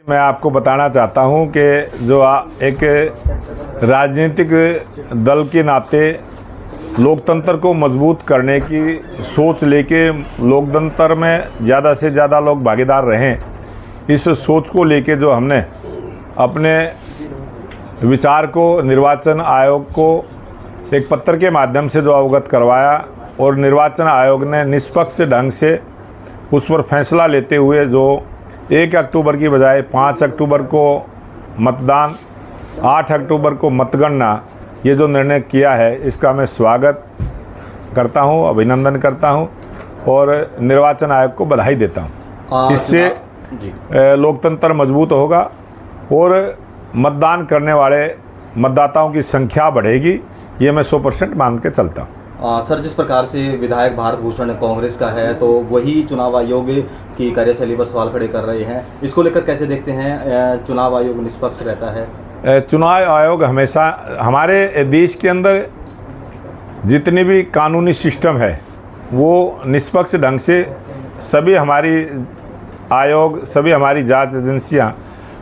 मैं आपको बताना चाहता हूं कि जो एक राजनीतिक दल के नाते लोकतंत्र को मजबूत करने की सोच लेके लोकतंत्र में ज़्यादा से ज़्यादा लोग भागीदार रहें, इस सोच को लेके जो हमने अपने विचार को निर्वाचन आयोग को एक पत्र के माध्यम से जो अवगत करवाया और निर्वाचन आयोग ने निष्पक्ष ढंग से उस पर फैसला लेते हुए जो 1 अक्टूबर की बजाय 5 अक्टूबर को मतदान, 8 अक्टूबर को मतगणना, ये जो निर्णय किया है इसका मैं स्वागत करता हूं, अभिनंदन करता हूं और निर्वाचन आयोग को बधाई देता हूं। इससे लोकतंत्र मजबूत होगा और मतदान करने वाले मतदाताओं की संख्या बढ़ेगी, ये मैं 100% मान के चलता हूँ। सर, जिस प्रकार से विधायक भारत भूषण कांग्रेस का है तो वही चुनाव आयोग की कार्यशैली पर सवाल खड़े कर रहे हैं, इसको लेकर कैसे देखते हैं? चुनाव आयोग निष्पक्ष रहता है? चुनाव आयोग हमेशा हमारे देश के अंदर जितनी भी कानूनी सिस्टम है वो निष्पक्ष ढंग से सभी हमारी आयोग, सभी हमारी जांच एजेंसियां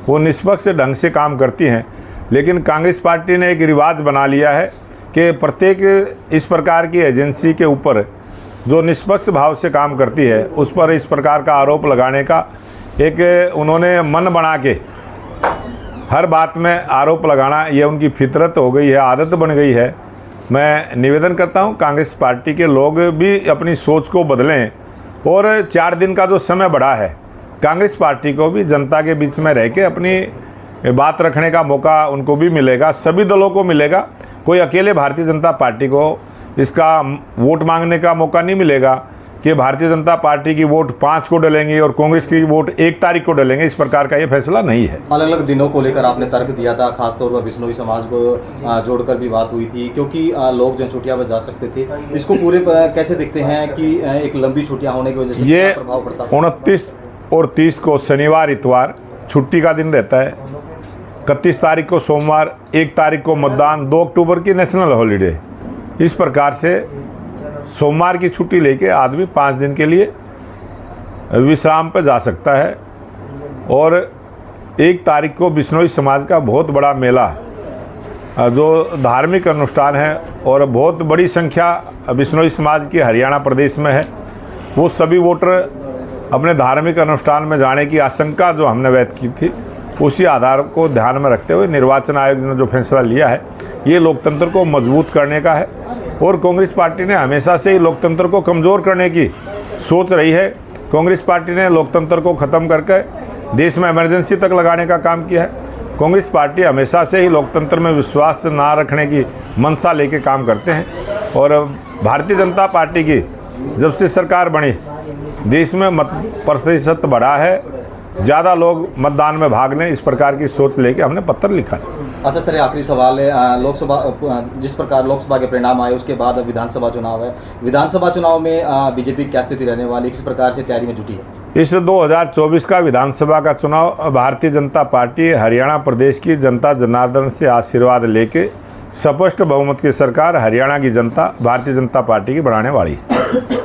वो निष्पक्ष ढंग से काम करती हैं। लेकिन कांग्रेस पार्टी ने एक रिवाज बना लिया है कि प्रत्येक इस प्रकार की एजेंसी के ऊपर जो निष्पक्ष भाव से काम करती है उस पर इस प्रकार का आरोप लगाने का एक उन्होंने मन बना के हर बात में आरोप लगाना, ये उनकी फितरत हो गई है, आदत बन गई है। मैं निवेदन करता हूं कांग्रेस पार्टी के लोग भी अपनी सोच को बदलें और 4 दिन का जो समय बढ़ा है कांग्रेस पार्टी को भी जनता के बीच में रह के अपनी बात रखने का मौका उनको भी मिलेगा, सभी दलों को मिलेगा। कोई अकेले भारतीय जनता पार्टी को इसका वोट मांगने का मौका नहीं मिलेगा कि भारतीय जनता पार्टी की वोट 5 को डलेंगे और कांग्रेस की वोट 1 तारीख को डलेंगे, इस प्रकार का ये फैसला नहीं है। अलग अलग दिनों को लेकर आपने तर्क दिया था, खासतौर पर बिश्नोई समाज को जोड़कर भी बात हुई थी क्योंकि लोग जो छुट्टियां पर जा सकते थे, इसको पूरे कैसे देखते हैं कि एक लंबी छुट्टियां होने की वजह से ये प्रभाव पड़ता? 29 और 30 को शनिवार इतवार छुट्टी का दिन रहता है, 31 तारीख को सोमवार, 1 तारीख को मतदान, 2 अक्टूबर की नेशनल हॉलीडे। इस प्रकार से सोमवार की छुट्टी लेके आदमी 5 दिन के लिए विश्राम पर जा सकता है। और 1 तारीख को बिश्नोई समाज का बहुत बड़ा मेला जो धार्मिक अनुष्ठान है और बहुत बड़ी संख्या बिश्नोई समाज की हरियाणा प्रदेश में है, वो सभी वोटर अपने धार्मिक अनुष्ठान में जाने की आशंका जो हमने व्यक्त की थी उसी आधार को ध्यान में रखते हुए निर्वाचन आयोग ने जो फैसला लिया है ये लोकतंत्र को मजबूत करने का है। और कांग्रेस पार्टी ने हमेशा से ही लोकतंत्र को कमज़ोर करने की सोच रही है। कांग्रेस पार्टी ने लोकतंत्र को ख़त्म करके देश में इमरजेंसी तक लगाने का काम किया है। कांग्रेस पार्टी हमेशा से ही लोकतंत्र में विश्वास ना रखने की मंशा लेके काम करते हैं। और भारतीय जनता पार्टी की जब से सरकार बनी देश में मत प्रतिशत बढ़ा है, ज़्यादा लोग मतदान में भाग लें, इस प्रकार की सोच लेके हमने पत्र लिखा है। अच्छा सर, आखिरी सवाल है, लोकसभा जिस प्रकार लोकसभा के परिणाम आए उसके बाद विधानसभा चुनाव है, विधानसभा चुनाव में बीजेपी की क्या स्थिति रहने वाली, किस प्रकार से तैयारी में जुटी है? इस 2024 का विधानसभा का चुनाव भारतीय जनता पार्टी हरियाणा प्रदेश की जनता जनार्दन से आशीर्वाद लेके स्पष्ट बहुमत की सरकार हरियाणा की जनता भारतीय जनता पार्टी की बनाने वाली है।